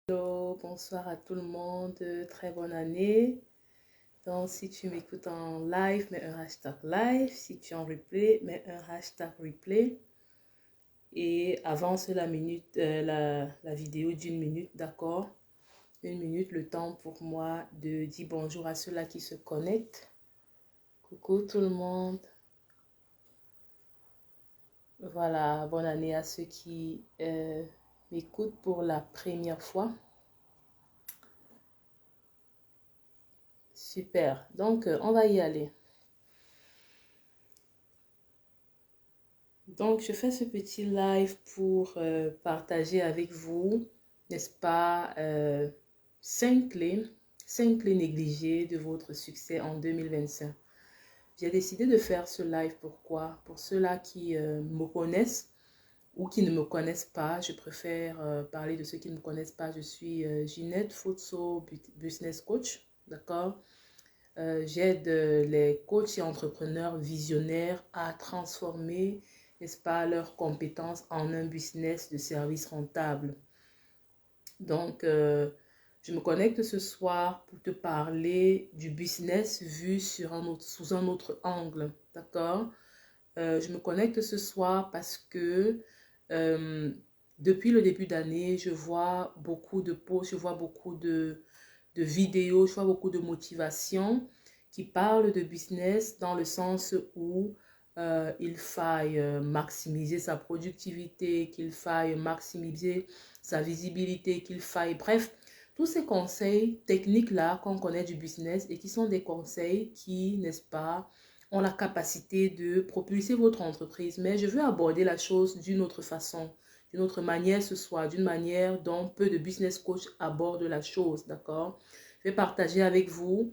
Hello, bonsoir à tout le monde, très bonne année. Donc, si tu m'écoutes en live, mets un hashtag live. Si tu es en replay, mets un hashtag replay. Et avance la minute, la vidéo d'une minute, d'accord? Une minute, le temps pour moi de dire bonjour à ceux-là qui se connectent. Coucou tout le monde. Voilà, bonne année à ceux qui m'écoutent pour la première fois. Super, donc on va y aller. Donc, je fais ce petit live pour partager avec vous, n'est-ce pas, 5 clés négligées de votre succès en 2025. J'ai décidé de faire ce live, pourquoi? Pour ceux-là qui me connaissent ou qui ne me connaissent pas, je préfère parler de ceux qui ne me connaissent pas. Je suis Ginette Futso, business coach, d'accord? J'aide les coachs et entrepreneurs visionnaires à transformer, n'est-ce pas, leurs compétences en un business de service rentable. Donc, je me connecte ce soir pour te parler du business vu sous un autre angle, d'accord? Je me connecte ce soir parce que depuis le début d'année, je vois beaucoup de posts, je vois beaucoup de vidéos, je vois beaucoup de motivation qui parlent de business dans le sens où il faille maximiser sa productivité, qu'il faille maximiser sa visibilité, qu'il faille, bref, tous ces conseils techniques-là qu'on connaît du business et qui sont des conseils qui, n'est-ce pas, ont la capacité de propulser votre entreprise. Mais je veux aborder la chose d'une autre façon, d'une autre manière ce soir, d'une manière dont peu de business coach abordent la chose, d'accord? Je vais partager avec vous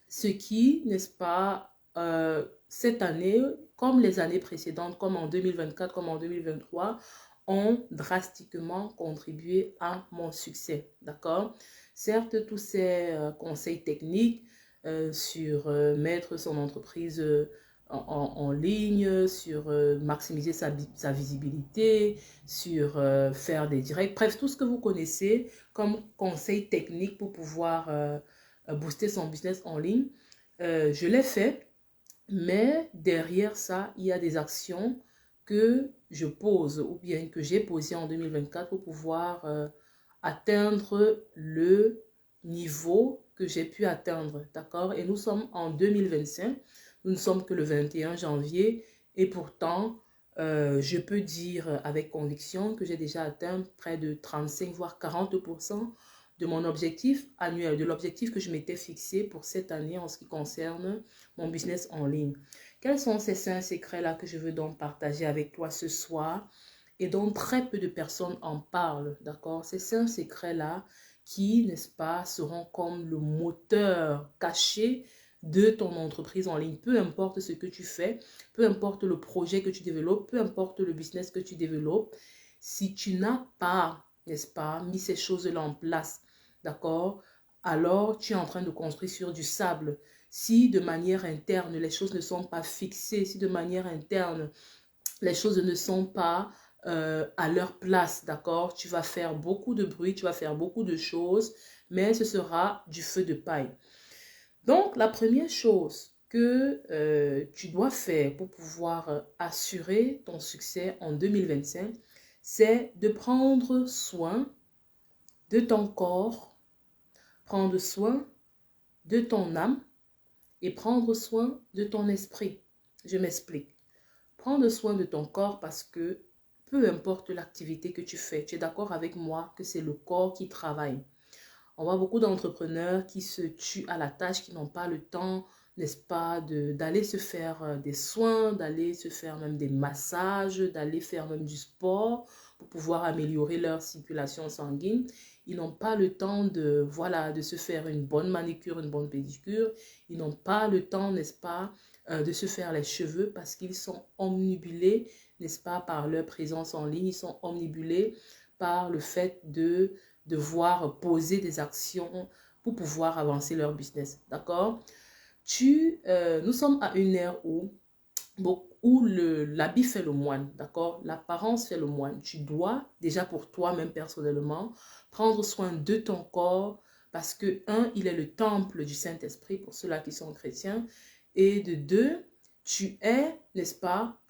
ce qui, n'est-ce pas, cette année, comme les années précédentes, comme en 2024, comme en 2023, ont drastiquement contribué à mon succès, d'accord? Certes, tous ces conseils techniques sur mettre son entreprise en ligne, sur maximiser sa visibilité, sur faire des directs, bref, tout ce que vous connaissez comme conseils techniques pour pouvoir booster son business en ligne. Je l'ai fait, mais derrière ça, il y a des actions que je pose ou bien que j'ai posées en 2024 pour pouvoir atteindre le niveau que j'ai pu atteindre, d'accord? Et nous sommes en 2025, nous ne sommes que le 21 janvier et pourtant, je peux dire avec conviction que j'ai déjà atteint près de 35 voire 40% de mon objectif annuel, de l'objectif que je m'étais fixé pour cette année en ce qui concerne mon business en ligne. Quels sont ces 5 secrets-là que je veux donc partager avec toi ce soir et dont très peu de personnes en parlent, d'accord? Ces 5 secrets-là qui, n'est-ce pas, seront comme le moteur caché de ton entreprise en ligne. Peu importe ce que tu fais, peu importe le projet que tu développes, peu importe le business que tu développes, si tu n'as pas, n'est-ce pas, mis ces choses-là en place, d'accord, alors tu es en train de construire sur du sable. Si de manière interne, les choses ne sont pas fixées, si de manière interne, les choses ne sont pas à leur place, d'accord? Tu vas faire beaucoup de bruit, tu vas faire beaucoup de choses, mais ce sera du feu de paille. Donc, la première chose que tu dois faire pour pouvoir assurer ton succès en 2025, c'est de prendre soin de ton corps, prendre soin de ton âme et prendre soin de ton esprit. Je m'explique. Prendre soin de ton corps parce que peu importe l'activité que tu fais, tu es d'accord avec moi que c'est le corps qui travaille. On voit beaucoup d'entrepreneurs qui se tuent à la tâche, qui n'ont pas le temps, n'est-ce pas, d'aller se faire des soins, d'aller se faire même des massages, d'aller faire même du sport pour pouvoir améliorer leur circulation sanguine. Ils n'ont pas le temps de, voilà, de se faire une bonne manicure, une bonne pédicure. Ils n'ont pas le temps, n'est-ce pas, de se faire les cheveux parce qu'ils sont omnibulés, n'est-ce pas, par leur présence en ligne. Ils sont omnibulés par le fait de devoir poser des actions pour pouvoir avancer leur business, d'accord? Nous sommes à une ère où où l'habit fait le moine, d'accord? L'apparence fait le moine. Tu dois, déjà pour toi-même personnellement, prendre soin de ton corps parce que, un, il est le temple du Saint-Esprit pour ceux-là qui sont chrétiens. Et de deux, tu es, n'est-ce pas,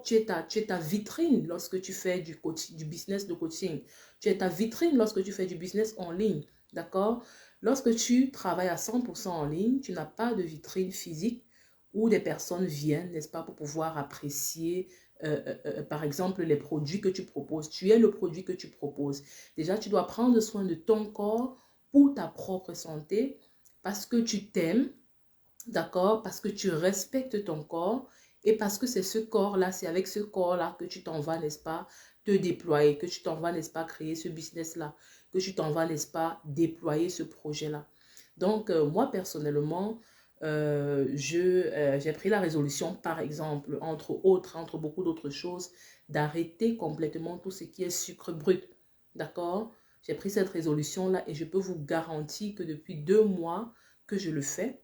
tu es ta vitrine lorsque tu fais du business de coaching. Tu es ta vitrine lorsque tu fais du business en ligne, d'accord? Lorsque tu travailles à 100% en ligne, tu n'as pas de vitrine physique où des personnes viennent, n'est-ce pas, pour pouvoir apprécier, par exemple, les produits que tu proposes. Tu es le produit que tu proposes. Déjà, tu dois prendre soin de ton corps pour ta propre santé, parce que tu t'aimes, d'accord, parce que tu respectes ton corps et parce que c'est ce corps-là, c'est avec ce corps-là que tu t'en vas, n'est-ce pas, te déployer, que tu t'en vas, n'est-ce pas, créer ce business-là, que tu t'en vas, n'est-ce pas, déployer ce projet-là. Donc, moi, personnellement, j'ai pris la résolution, par exemple, entre autres, entre beaucoup d'autres choses, d'arrêter complètement tout ce qui est sucre brut. D'accord? J'ai pris cette résolution-là et je peux vous garantir que depuis 2 mois que je le fais,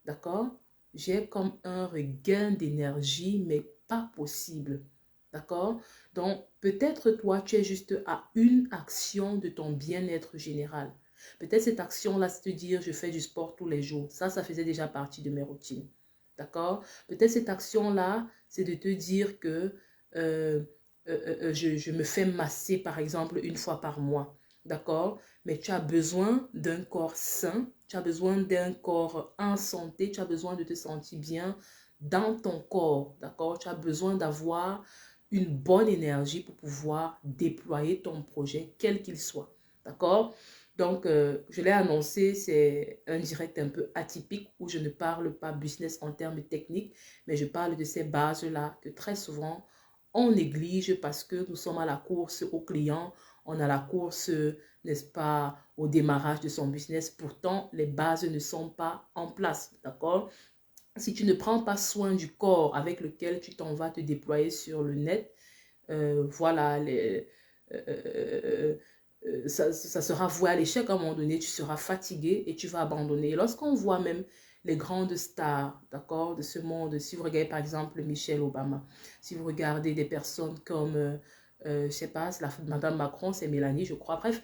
d'accord, j'ai comme un regain d'énergie, mais pas possible. D'accord? Donc, peut-être toi, tu es juste à une action de ton bien-être général. Peut-être cette action-là, c'est de dire, je fais du sport tous les jours. Ça faisait déjà partie de mes routines. D'accord? Peut-être cette action-là, c'est de te dire que je me fais masser, par exemple, une fois par mois. D'accord? Mais tu as besoin d'un corps sain, tu as besoin d'un corps en santé, tu as besoin de te sentir bien dans ton corps. D'accord? Tu as besoin d'avoir une bonne énergie pour pouvoir déployer ton projet, quel qu'il soit. D'accord? Donc, je l'ai annoncé, c'est un direct un peu atypique où je ne parle pas business en termes techniques, mais je parle de ces bases-là que très souvent, on néglige parce que nous sommes à la course aux clients, on a la course, n'est-ce pas, au démarrage de son business. Pourtant, les bases ne sont pas en place, d'accord? Si tu ne prends pas soin du corps avec lequel tu t'en vas te déployer sur le net, voilà, ça sera voué à l'échec à un moment donné, tu seras fatigué et tu vas abandonner. Et lorsqu'on voit même les grandes stars, d'accord, de ce monde, si vous regardez par exemple Michelle Obama, si vous regardez des personnes comme, je sais pas, Madame Macron, c'est Mélanie, je crois, bref,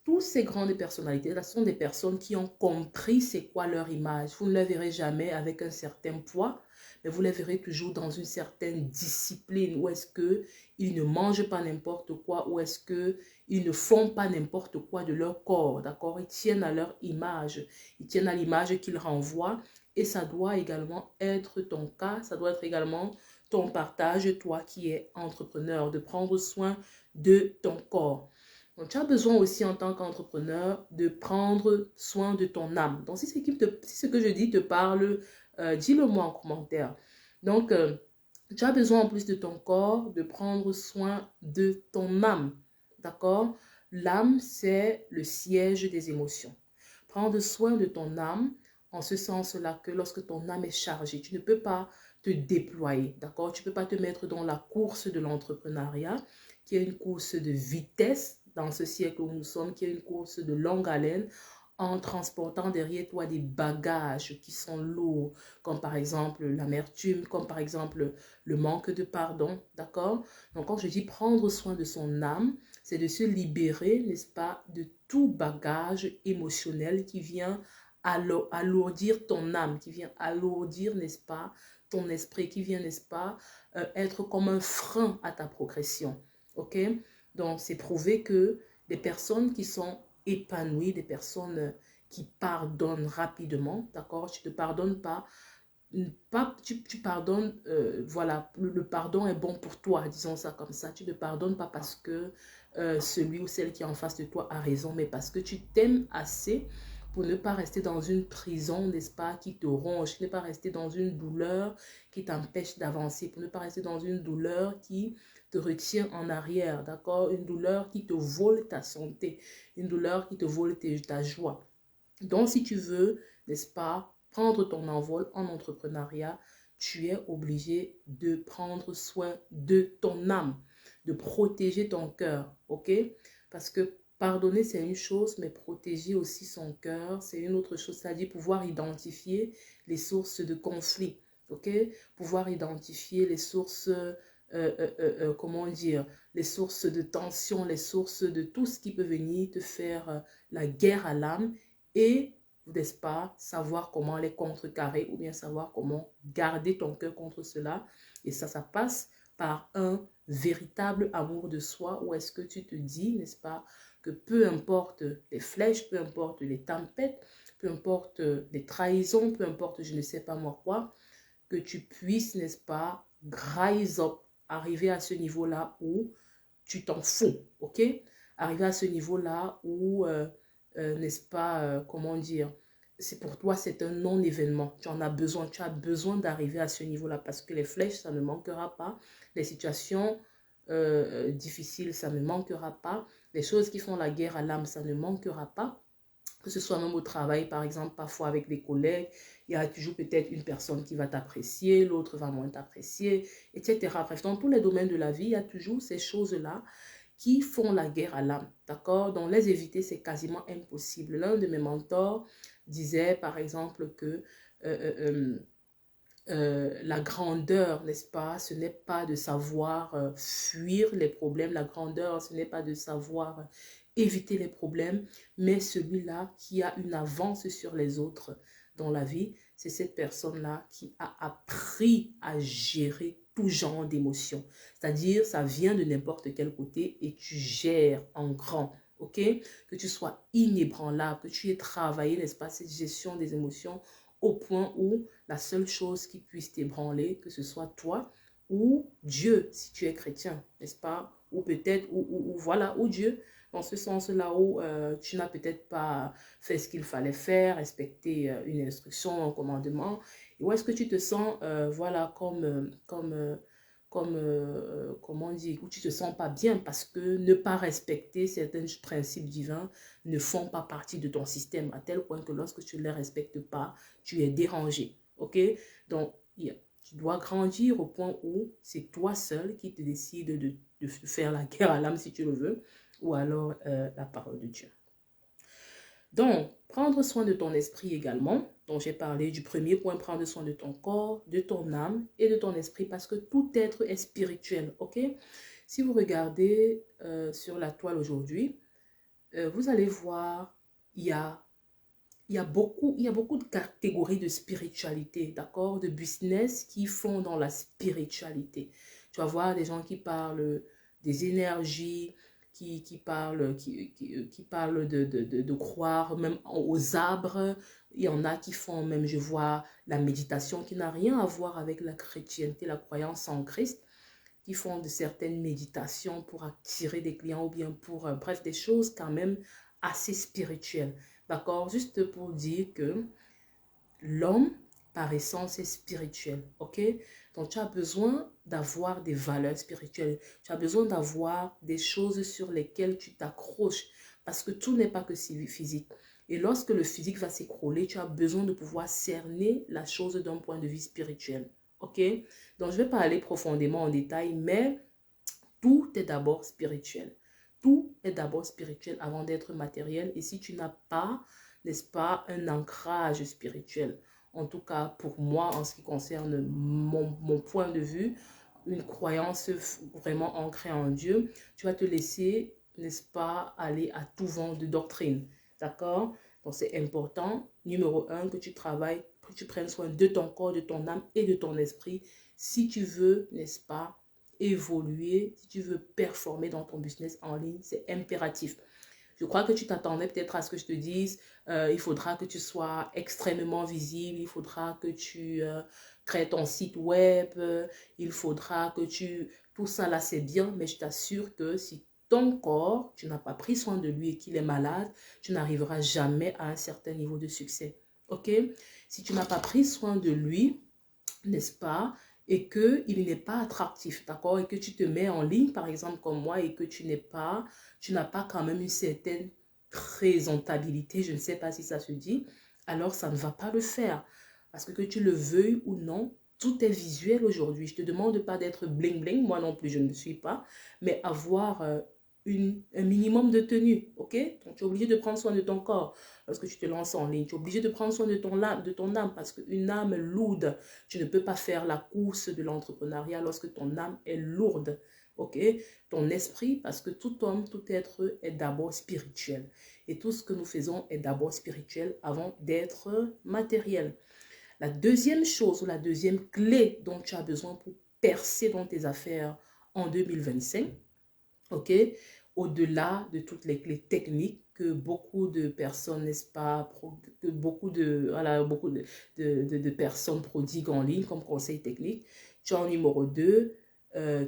toutes ces grandes personnalités, là, sont des personnes qui ont compris c'est quoi leur image. Vous ne les verrez jamais avec un certain poids, mais vous les verrez toujours dans une certaine discipline où est-ce qu'ils ne mangent pas n'importe quoi, où est-ce qu'ils ne font pas n'importe quoi de leur corps, d'accord? Ils tiennent à leur image, ils tiennent à l'image qu'ils renvoient et ça doit également être ton cas, ça doit être également ton partage, toi qui es entrepreneur, de prendre soin de ton corps. Donc, tu as besoin aussi en tant qu'entrepreneur de prendre soin de ton âme. Donc, si ce que je dis te parle, dis-le moi en commentaire. Donc, tu as besoin en plus de ton corps de prendre soin de ton âme. D'accord? L'âme, c'est le siège des émotions. Prendre soin de ton âme en ce sens-là que lorsque ton âme est chargée, tu ne peux pas te déployer. D'accord? Tu ne peux pas te mettre dans la course de l'entrepreneuriat, qui est une course de vitesse dans ce siècle où nous sommes, qui est une course de longue haleine, en transportant derrière toi des bagages qui sont lourds, comme par exemple l'amertume, comme par exemple le manque de pardon, d'accord? Donc quand je dis prendre soin de son âme, c'est de se libérer, n'est-ce pas, de tout bagage émotionnel qui vient alourdir ton âme, qui vient alourdir, n'est-ce pas, ton esprit, qui vient, n'est-ce pas, être comme un frein à ta progression, ok? Donc, c'est prouvé que des personnes qui sont épanouies, des personnes qui pardonnent rapidement, d'accord? Tu ne te pardonnes pas, tu pardonnes, voilà, le pardon est bon pour toi, disons ça comme ça. Tu ne pardonnes pas parce que celui ou celle qui est en face de toi a raison, mais parce que tu t'aimes assez pour ne pas rester dans une prison, n'est-ce pas, qui te ronge, ne pas rester dans une douleur qui t'empêche d'avancer, pour ne pas rester dans une douleur qui te retient en arrière, d'accord? Une douleur qui te vole ta santé, une douleur qui te vole ta joie. Donc, si tu veux, n'est-ce pas, prendre ton envol en entrepreneuriat, tu es obligé de prendre soin de ton âme, de protéger ton cœur, ok? Parce que pardonner, c'est une chose, mais protéger aussi son cœur, c'est une autre chose, c'est-à-dire pouvoir identifier les sources de conflit. ok? Pouvoir identifier les sources, comment dire, les sources de tension, les sources de tout ce qui peut venir te faire la guerre à l'âme et, n'est-ce pas, savoir comment les contrecarrer ou bien savoir comment garder ton cœur contre cela. Et ça passe par un véritable amour de soi où est-ce que tu te dis, n'est-ce pas, que peu importe les flèches, peu importe les tempêtes, peu importe les trahisons, peu importe je ne sais pas moi quoi, que tu puisses, n'est-ce pas, rise up, arriver à ce niveau-là où tu t'en fous, ok? Arriver à ce niveau-là où, n'est-ce pas, comment dire, c'est pour toi, c'est un non-événement. Tu en as besoin, tu as besoin d'arriver à ce niveau-là parce que les flèches, ça ne manquera pas. Les situations difficiles, ça ne manquera pas. Les choses qui font la guerre à l'âme, ça ne manquera pas. Que ce soit même au travail, par exemple, parfois avec des collègues, il y a toujours peut-être une personne qui va t'apprécier, l'autre va moins t'apprécier, etc. Bref, dans tous les domaines de la vie, il y a toujours ces choses-là qui font la guerre à l'âme, d'accord? Donc, les éviter, c'est quasiment impossible. L'un de mes mentors disait, par exemple, que la grandeur, n'est-ce pas, ce n'est pas de savoir fuir les problèmes. La grandeur, ce n'est pas de savoir éviter les problèmes, mais celui-là qui a une avance sur les autres dans la vie, c'est cette personne-là qui a appris à gérer tout genre d'émotions. C'est-à-dire, ça vient de n'importe quel côté et tu gères en grand, ok? Que tu sois inébranlable, que tu aies travaillé, n'est-ce pas, cette gestion des émotions au point où la seule chose qui puisse t'ébranler, que ce soit toi ou Dieu, si tu es chrétien, n'est-ce pas? Ou peut-être, ou voilà, ou Dieu, dans ce sens-là où tu n'as peut-être pas fait ce qu'il fallait faire, respecter une instruction, un commandement, et où est-ce que tu te sens, voilà, comment dire, où tu te sens pas bien parce que ne pas respecter certains principes divins ne font pas partie de ton système, à tel point que lorsque tu ne les respectes pas, tu es dérangé, ok? Donc, tu dois grandir au point où c'est toi seul qui te décide de faire la guerre à l'âme si tu le veux, ou alors la parole de Dieu. Donc, prendre soin de ton esprit également. Donc, j'ai parlé du premier point, prendre soin de ton corps, de ton âme et de ton esprit parce que tout être est spirituel, ok? Si vous regardez sur la toile aujourd'hui, vous allez voir, il y a beaucoup de catégories de spiritualité, d'accord? De business qui font dans la spiritualité. Tu vas voir des gens qui parlent des énergies, qui parlent de croire même aux arbres. Il y en a qui font même, je vois, la méditation qui n'a rien à voir avec la chrétienté, la croyance en Christ, qui font de certaines méditations pour attirer des clients ou bien pour, bref, des choses quand même assez spirituelles. D'accord? Juste pour dire que l'homme, par essence, est spirituel. Ok? Donc, tu as besoin d'avoir des valeurs spirituelles. Tu as besoin d'avoir des choses sur lesquelles tu t'accroches. Parce que tout n'est pas que physique. Et lorsque le physique va s'écrouler, tu as besoin de pouvoir cerner la chose d'un point de vue spirituel. Ok? Donc, je ne vais pas aller profondément en détail, mais tout est d'abord spirituel. Tout est d'abord spirituel avant d'être matériel. Et si tu n'as pas, n'est-ce pas, un ancrage spirituel, en tout cas pour moi, en ce qui concerne mon point de vue, une croyance vraiment ancrée en Dieu, tu vas te laisser, n'est-ce pas, aller à tout vent de doctrine. D'accord? Donc c'est important, numéro un, que tu travailles, que tu prennes soin de ton corps, de ton âme et de ton esprit. Si tu veux, n'est-ce pas, évoluer, si tu veux performer dans ton business en ligne, c'est impératif. Je crois que tu t'attendais peut-être à ce que je te dise, il faudra que tu sois extrêmement visible, il faudra que tu crées ton site web, il faudra que tu... Tout ça là, c'est bien, mais je t'assure que si ton corps, tu n'as pas pris soin de lui et qu'il est malade, tu n'arriveras jamais à un certain niveau de succès. Ok? Si tu n'as pas pris soin de lui, n'est-ce pas, et qu'il n'est pas attractif, d'accord, et que tu te mets en ligne, par exemple, comme moi, et que tu n'as pas quand même une certaine présentabilité, je ne sais pas si ça se dit, alors ça ne va pas le faire. Parce que tu le veuilles ou non, tout est visuel aujourd'hui. Je ne te demande pas d'être bling bling, moi non plus, je ne le suis pas, mais avoir un minimum de tenue, ok? Donc, tu es obligé de prendre soin de ton corps lorsque tu te lances en ligne. Tu es obligé de prendre soin de ton âme parce qu'une âme lourde, tu ne peux pas faire la course de l'entrepreneuriat lorsque ton âme est lourde, ok? Ton esprit, parce que tout homme, tout être est d'abord spirituel. Et tout ce que nous faisons est d'abord spirituel avant d'être matériel. La deuxième chose ou la deuxième clé dont tu as besoin pour percer dans tes affaires en 2025, ok, au-delà de toutes les clés techniques que beaucoup de personnes, n'est-ce pas, que beaucoup de personnes prodiguent en ligne comme conseil technique, tu as en numéro 2,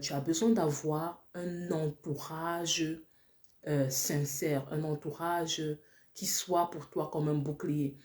tu as besoin d'avoir un entourage sincère, un entourage qui soit pour toi comme un bouclier.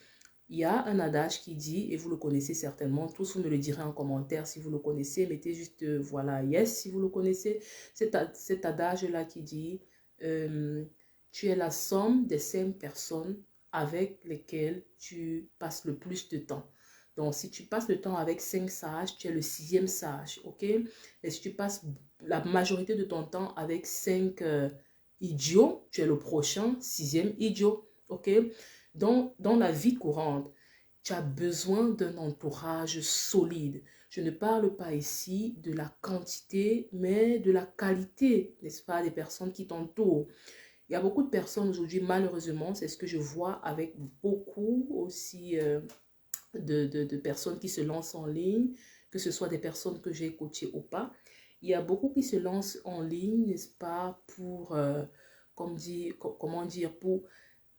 Il y a un adage qui dit, et vous le connaissez certainement, tous vous me le direz en commentaire si vous le connaissez, mettez juste, voilà, yes si vous le connaissez, cet adage-là qui dit, tu es la somme des 5 personnes avec lesquelles tu passes le plus de temps. Donc, si tu passes le temps avec 5 sages, tu es le 6e sage, ok? Et si tu passes la majorité de ton temps avec 5 idiots, tu es le prochain 6e idiot, ok? Dans la vie courante, tu as besoin d'un entourage solide. Je ne parle pas ici de la quantité, mais de la qualité, n'est-ce pas, des personnes qui t'entourent. Il y a beaucoup de personnes aujourd'hui, malheureusement, c'est ce que je vois avec beaucoup aussi de personnes qui se lancent en ligne, que ce soit des personnes que j'ai coachées ou pas. Il y a beaucoup qui se lancent en ligne, n'est-ce pas, pour, comment dire, pour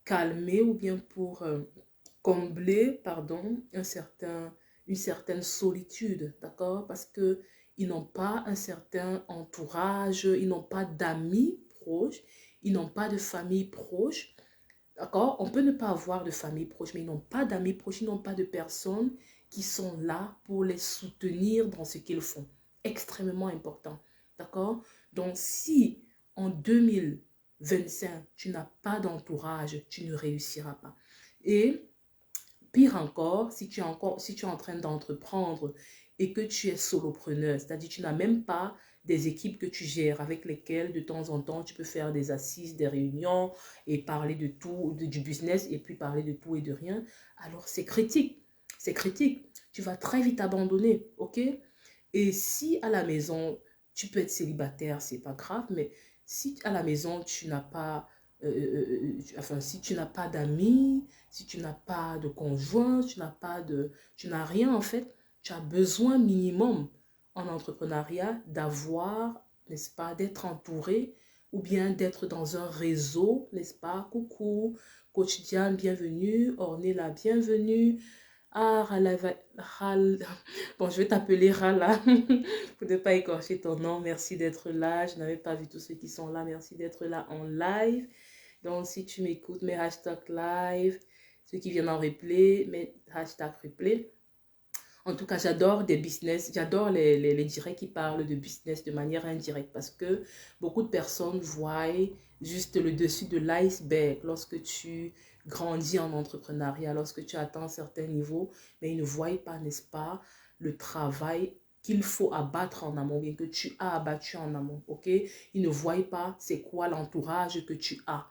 calmer ou bien pour combler, pardon, une certaine solitude, d'accord? Parce que ils n'ont pas un certain entourage, ils n'ont pas d'amis proches, ils n'ont pas de famille proche, d'accord? On peut ne pas avoir de famille proche, mais ils n'ont pas d'amis proches, ils n'ont pas de personnes qui sont là pour les soutenir dans ce qu'ils font. Extrêmement important, d'accord? Donc, si en 2025, tu n'as pas d'entourage, tu ne réussiras pas. Et pire encore, si tu es en train d'entreprendre et que tu es solopreneur, c'est-à-dire tu n'as même pas des équipes que tu gères avec lesquelles de temps en temps tu peux faire des assises, des réunions et parler de tout, du business et puis parler de tout et de rien, alors c'est critique. C'est critique. Tu vas très vite abandonner, ok? Et si à la maison, tu peux être célibataire, c'est pas grave, mais si à la maison, tu n'as pas, enfin, si tu n'as pas d'amis, si tu n'as pas de conjoint, tu n'as rien en fait, tu as besoin minimum en entrepreneuriat d'avoir, n'est-ce pas, d'être entouré ou bien d'être dans un réseau, n'est-ce pas? Coucou, coach Diane, bienvenue, Ornella, bienvenue. Ah, bon, je vais t'appeler Rala pour ne pas écorcher ton nom. Merci d'être là. Je n'avais pas vu tous ceux qui sont là. Merci d'être là en live. Donc, si tu m'écoutes, mes hashtags live, ceux qui viennent en replay, mes hashtags replay. En tout cas, j'adore des business, j'adore les directs qui parlent de business de manière indirecte parce que beaucoup de personnes voient juste le dessus de l'iceberg lorsque tu grandis en entrepreneuriat, lorsque tu atteins certains niveaux, mais ils ne voient pas, n'est-ce pas, le travail qu'il faut abattre en amont, bien que tu as abattu en amont, ok? Ils ne voient pas c'est quoi l'entourage que tu as.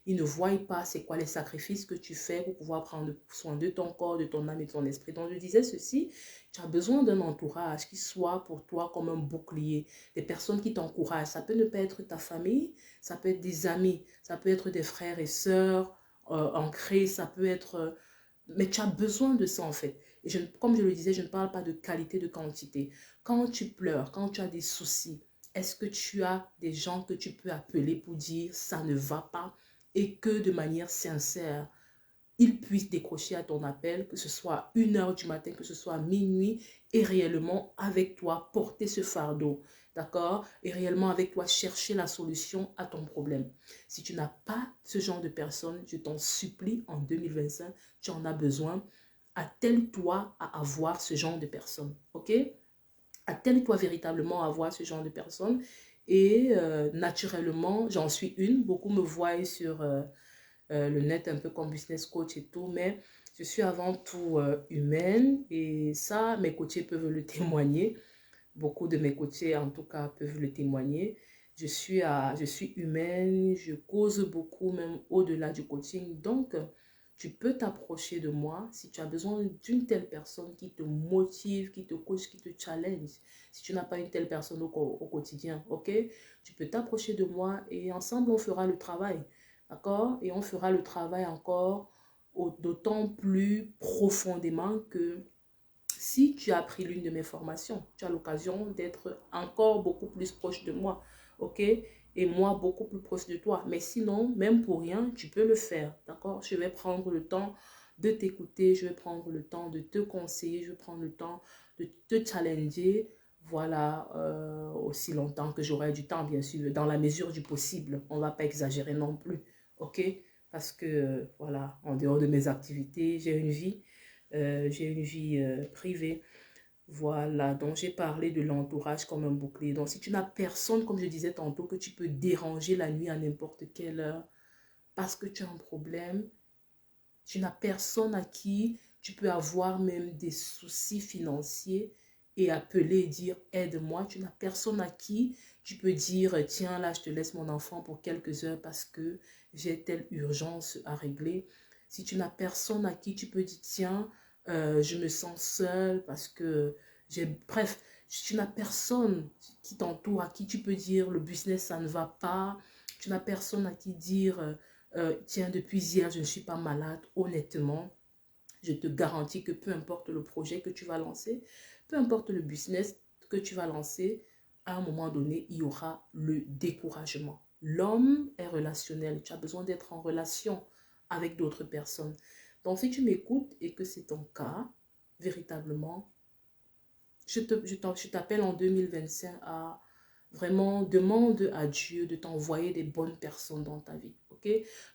Ils ne voient pas c'est quoi les sacrifices que tu fais pour pouvoir prendre soin de ton corps, de ton âme et de ton esprit. Donc, je disais ceci, tu as besoin d'un entourage qui soit pour toi comme un bouclier, des personnes qui t'encouragent. Ça peut ne pas être ta famille, ça peut être des amis, ça peut être des frères et sœurs ancrés, ça peut être... mais tu as besoin de ça en fait. Et comme je le disais, je ne parle pas de qualité, de quantité. Quand tu pleures, quand tu as des soucis, est-ce que tu as des gens que tu peux appeler pour dire ça ne va pas et que de manière sincère, ils puissent décrocher à ton appel, que ce soit 1h du matin, que ce soit minuit, et réellement avec toi porter ce fardeau, d'accord? Et réellement avec toi chercher la solution à ton problème. Si tu n'as pas ce genre de personnes, je t'en supplie, en 2025, tu en as besoin. Attelle-toi à avoir ce genre de personnes, ok? Attelle-toi véritablement à avoir ce genre de personnes. Et naturellement, j'en suis une. Beaucoup me voient sur le net un peu comme business coach et tout, mais je suis avant tout humaine. Et ça, mes coachés peuvent le témoigner. Beaucoup de mes coachés, en tout cas, peuvent le témoigner. je suis humaine, je cause beaucoup, même au-delà du coaching. Donc, tu peux t'approcher de moi si tu as besoin d'une telle personne qui te motive, qui te coach, qui te challenge. Si tu n'as pas une telle personne au quotidien, ok? Tu peux t'approcher de moi et ensemble, on fera le travail, d'accord? Et on fera le travail encore d'autant plus profondément que si tu as pris l'une de mes formations, tu as l'occasion d'être encore beaucoup plus proche de moi, ok? Et moi, beaucoup plus proche de toi. Mais sinon, même pour rien, tu peux le faire, d'accord? Je vais prendre le temps de t'écouter, je vais prendre le temps de te conseiller, je vais prendre le temps de te challenger, voilà, aussi longtemps que j'aurai du temps, bien sûr, dans la mesure du possible. On ne va pas exagérer non plus, ok? Parce que, voilà, en dehors de mes activités, j'ai une vie privée. Voilà, donc j'ai parlé de l'entourage comme un bouclier. Donc si tu n'as personne, comme je disais tantôt, que tu peux déranger la nuit à n'importe quelle heure parce que tu as un problème, tu n'as personne à qui tu peux avoir même des soucis financiers et appeler et dire aide-moi. Tu n'as personne à qui tu peux dire tiens là je te laisse mon enfant pour quelques heures parce que j'ai telle urgence à régler. Si tu n'as personne à qui tu peux dire tiens je me sens seule parce que j'ai... Bref, si tu n'as personne qui t'entoure à qui tu peux dire le business ça ne va pas. Tu n'as personne à qui dire tiens, depuis hier, je ne suis pas malade. Honnêtement, je te garantis que peu importe le projet que tu vas lancer, peu importe le business que tu vas lancer, à un moment donné, il y aura le découragement. L'homme est relationnel. Tu as besoin d'être en relation avec d'autres personnes. Donc, si tu m'écoutes et que c'est ton cas, véritablement, je t'appelle en 2025 à vraiment demande à Dieu de t'envoyer des bonnes personnes dans ta vie, ok?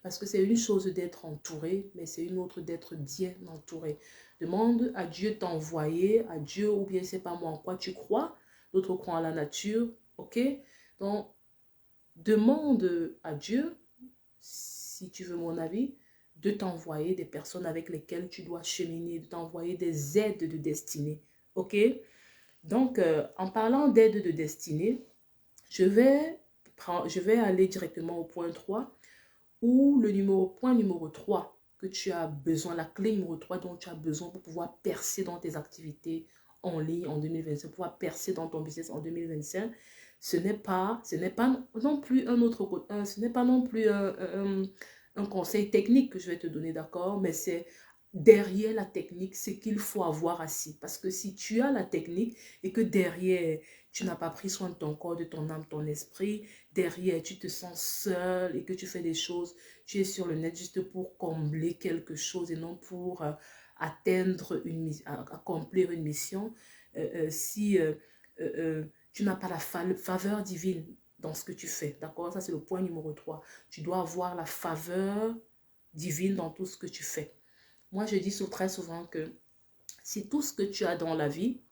Parce que c'est une chose d'être entouré, mais c'est une autre d'être bien entouré. Demande à Dieu de t'envoyer, à Dieu, ou bien c'est pas moi en quoi tu crois, d'autres croient en la nature, ok? Donc, demande à Dieu, si tu veux mon avis, de t'envoyer des personnes avec lesquelles tu dois cheminer, de t'envoyer des aides de destinée, ok? Donc, en parlant d'aide de destinée, je vais aller directement au point 3 ou point numéro 3 que tu as besoin, la clé numéro 3 dont tu as besoin pour pouvoir percer dans tes activités en ligne en 2025, pour pouvoir percer dans ton business en 2025. Ce n'est pas non plus un autre côté, ce n'est pas non plus un conseil technique que je vais te donner, d'accord, mais c'est derrière la technique, c'est qu'il faut avoir assis. Parce que si tu as la technique et que derrière, tu n'as pas pris soin de ton corps, de ton âme, ton esprit, derrière, tu te sens seul et que tu fais des choses, tu es sur le net juste pour combler quelque chose et non pour atteindre accomplir une mission, si tu n'as pas la faveur divine dans ce que tu fais, d'accord? Ça, c'est le point numéro 3. Tu dois avoir la faveur divine dans tout ce que tu fais. Moi, je dis très souvent que si tout ce que tu as dans la vie,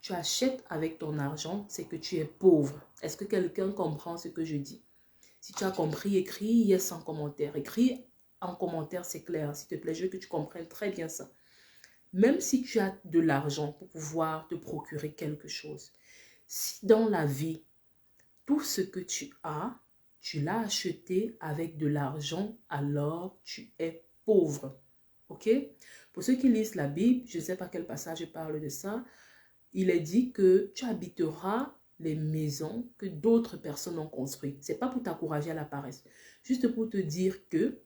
tu achètes avec ton argent, c'est que tu es pauvre. Est-ce que quelqu'un comprend ce que je dis? Si tu as compris, écris yes en commentaire. Écris en commentaire, c'est clair. S'il te plaît, je veux que tu comprennes très bien ça. Même si tu as de l'argent pour pouvoir te procurer quelque chose, si dans la vie, tout ce que tu l'as acheté avec de l'argent, alors tu es pauvre. Ok? Pour ceux qui lisent la Bible, je ne sais pas quel passage parle de ça, il est dit que tu habiteras les maisons que d'autres personnes ont construites. Ce n'est pas pour t'encourager à la paresse, juste pour te dire que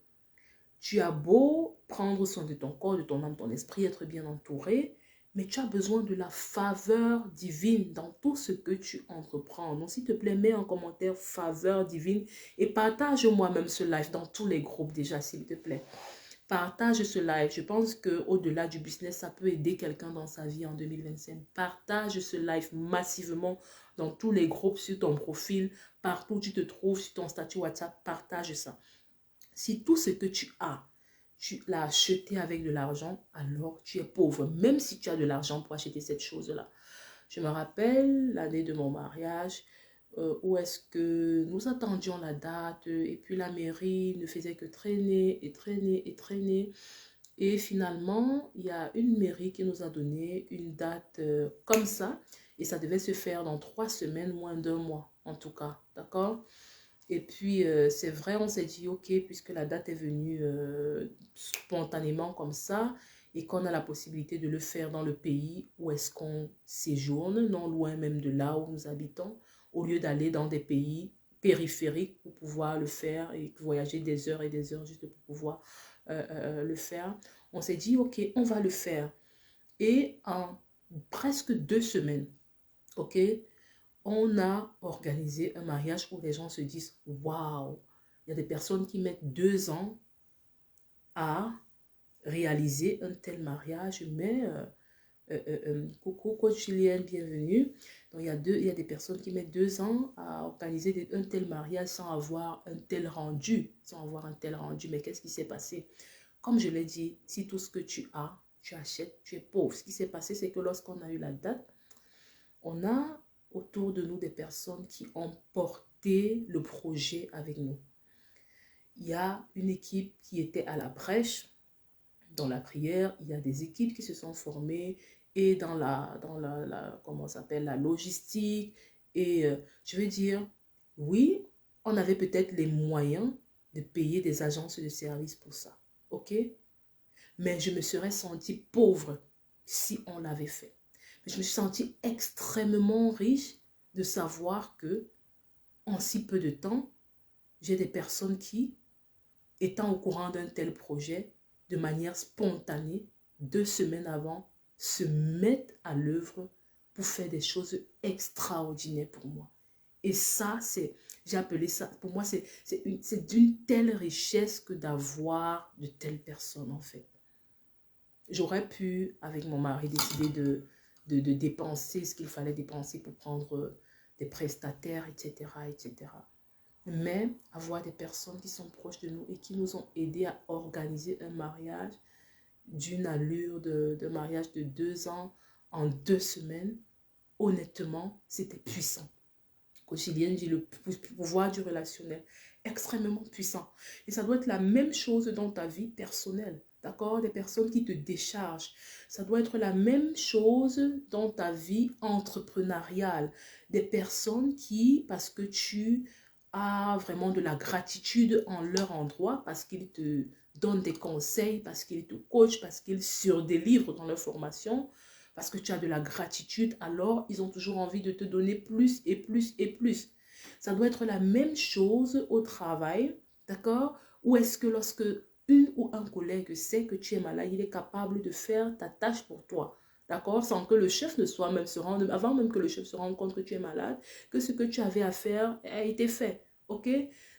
tu as beau prendre soin de ton corps, de ton âme, ton esprit, être bien entouré, mais tu as besoin de la faveur divine dans tout ce que tu entreprends. Donc, s'il te plaît, mets en commentaire faveur divine et partage-moi même ce live dans tous les groupes déjà, s'il te plaît. Partage ce live. Je pense qu'au-delà du business, ça peut aider quelqu'un dans sa vie en 2025. Partage ce live massivement dans tous les groupes, sur ton profil, partout où tu te trouves, sur ton statut WhatsApp. Partage ça. Si tout ce que tu l'as acheté avec de l'argent, alors tu es pauvre, même si tu as de l'argent pour acheter cette chose-là. Je me rappelle l'année de mon mariage, où est-ce que nous attendions la date et puis la mairie ne faisait que traîner et traîner et traîner. Et finalement, il y a une mairie qui nous a donné une date comme ça et ça devait se faire dans 3 semaines, moins d'1 mois. en tout cas, d'accord? Et puis, c'est vrai, on s'est dit, ok, puisque la date est venue spontanément comme ça, et qu'on a la possibilité de le faire dans le pays où est-ce qu'on séjourne, non loin même de là où nous habitons, au lieu d'aller dans des pays périphériques pour pouvoir le faire et voyager des heures et des heures juste pour pouvoir le faire. On s'est dit, ok, on va le faire. Et en presque 2 semaines, ok, on a organisé un mariage où les gens se disent, waouh, il y a des personnes qui mettent 2 ans à réaliser un tel mariage, mais coucou coach Julienne, bienvenue. Donc il y a des personnes qui mettent 2 ans à organiser un tel mariage sans avoir un tel rendu, Mais qu'est-ce qui s'est passé? Comme je l'ai dit, si tout ce que tu as, tu achètes, tu es pauvre. Ce qui s'est passé, c'est que lorsqu'on a eu la date, on a autour de nous des personnes qui ont porté le projet avec nous. Il y a une équipe qui était à la brèche dans la prière, il y a des équipes qui se sont formées et comment ça s'appelle, la logistique. Et je veux dire, oui, on avait peut-être les moyens de payer des agences de services pour ça, ok? Mais je me serais sentie pauvre si on l'avait fait. Mais je me suis sentie extrêmement riche de savoir que en si peu de temps, j'ai des personnes qui, étant au courant d'un tel projet, de manière spontanée, 2 semaines avant, se mettent à l'œuvre pour faire des choses extraordinaires pour moi. Et ça, j'ai appelé ça, pour moi, c'est d'une telle richesse que d'avoir de telles personnes, en fait. J'aurais pu, avec mon mari, décider de dépenser ce qu'il fallait dépenser pour prendre des prestataires, etc., etc. Mais avoir des personnes qui sont proches de nous et qui nous ont aidés à organiser un mariage d'une allure de mariage de 2 ans en 2 semaines, honnêtement, c'était puissant. Coachilienne dit le pouvoir du relationnel, extrêmement puissant. Et ça doit être la même chose dans ta vie personnelle, d'accord? Des personnes qui te déchargent. Ça doit être la même chose dans ta vie entrepreneuriale. Des personnes qui, parce que tu as vraiment de la gratitude en leur endroit, parce qu'ils te donnent des conseils, parce qu'ils te coachent, parce qu'ils surdélivrent dans leur formation, parce que tu as de la gratitude, alors ils ont toujours envie de te donner plus et plus et plus. Ça doit être la même chose au travail, d'accord? Ou est-ce que lorsque une ou un collègue sait que tu es malade, il est capable de faire ta tâche pour toi, d'accord? Sans que le chef ne soit même se rende, avant même que le chef se rende compte que tu es malade, que ce que tu avais à faire a été fait, ok?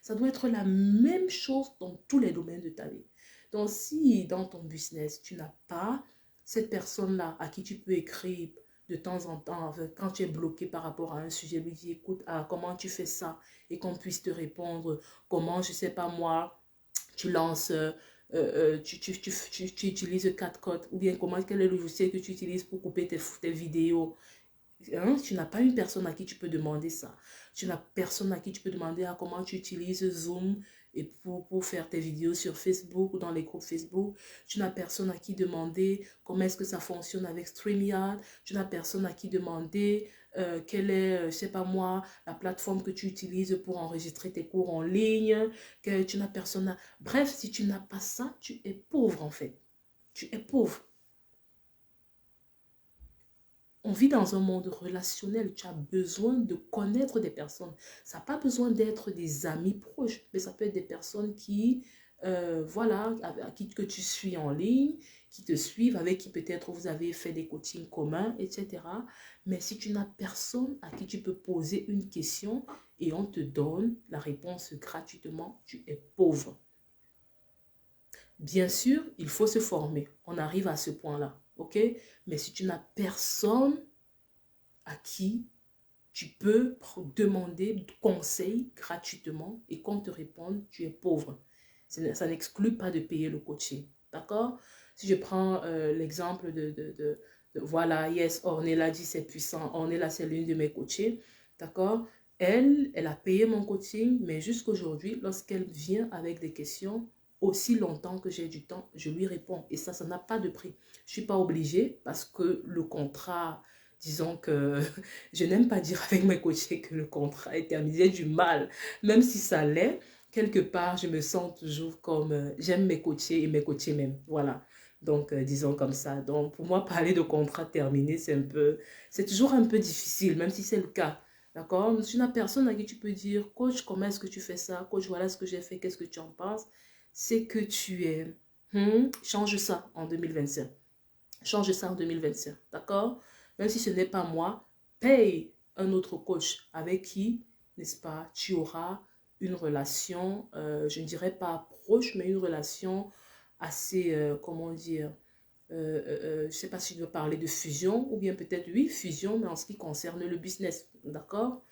Ça doit être la même chose dans tous les domaines de ta vie. Donc si dans ton business, tu n'as pas cette personne-là à qui tu peux écrire de temps en temps, quand tu es bloqué par rapport à un sujet, lui dire, écoute, comment tu fais ça? Et qu'on puisse te répondre, comment, je sais pas moi, tu lances, tu utilises CapCut, ou bien comment, quel est le logiciel que tu utilises pour couper tes vidéos. Hein? Tu n'as pas une personne à qui tu peux demander ça. Tu n'as personne à qui tu peux demander comment tu utilises Zoom et pour faire tes vidéos sur Facebook ou dans les groupes Facebook. Tu n'as personne à qui demander comment est-ce que ça fonctionne avec StreamYard. Tu n'as personne à qui demander quelle est, je sais pas moi, la plateforme que tu utilises pour enregistrer tes cours en ligne. Que tu n'as personne à... Bref, si tu n'as pas ça, tu es pauvre en fait. Tu es pauvre. On vit dans un monde relationnel. Tu as besoin de connaître des personnes. Ça n'a pas besoin d'être des amis proches, mais ça peut être des personnes qui, voilà, à qui que tu suis en ligne, qui te suivent, avec qui peut-être vous avez fait des coachings communs, etc. Mais si tu n'as personne à qui tu peux poser une question et on te donne la réponse gratuitement, tu es pauvre. Bien sûr, il faut se former. On arrive à ce point-là, ok? Mais si tu n'as personne à qui tu peux demander conseil gratuitement et qu'on te réponde, tu es pauvre. Ça n'exclut pas de payer le coaching, d'accord? Si je prends l'exemple voilà, yes, Ornella dit c'est puissant, Ornella c'est l'une de mes coachées, d'accord? Elle a payé mon coaching, mais jusqu'aujourd'hui, lorsqu'elle vient avec des questions, aussi longtemps que j'ai du temps, je lui réponds. Et ça n'a pas de prix. Je ne suis pas obligée parce que le contrat disons que je n'aime pas dire avec mes coachés que le contrat est terminé. J'ai du mal, même si ça l'est. Quelque part, je me sens toujours comme j'aime mes coachés et mes coachés même. Voilà. Donc, disons comme ça. Donc, pour moi, parler de contrat terminé, c'est toujours un peu difficile, même si c'est le cas. D'accord? Je suis la personne à qui tu peux dire, coach, comment est-ce que tu fais ça? Coach, voilà ce que j'ai fait, qu'est-ce que tu en penses? C'est que tu es. Change ça en 2025. Change ça en 2025. D'accord? Même si ce n'est pas moi, paye un autre coach avec qui, n'est-ce pas, tu auras une relation, je ne dirais pas proche, mais une relation assez, comment dire, je ne sais pas si je veux parler de fusion ou bien peut-être oui, fusion, mais en ce qui concerne le business. D'accord?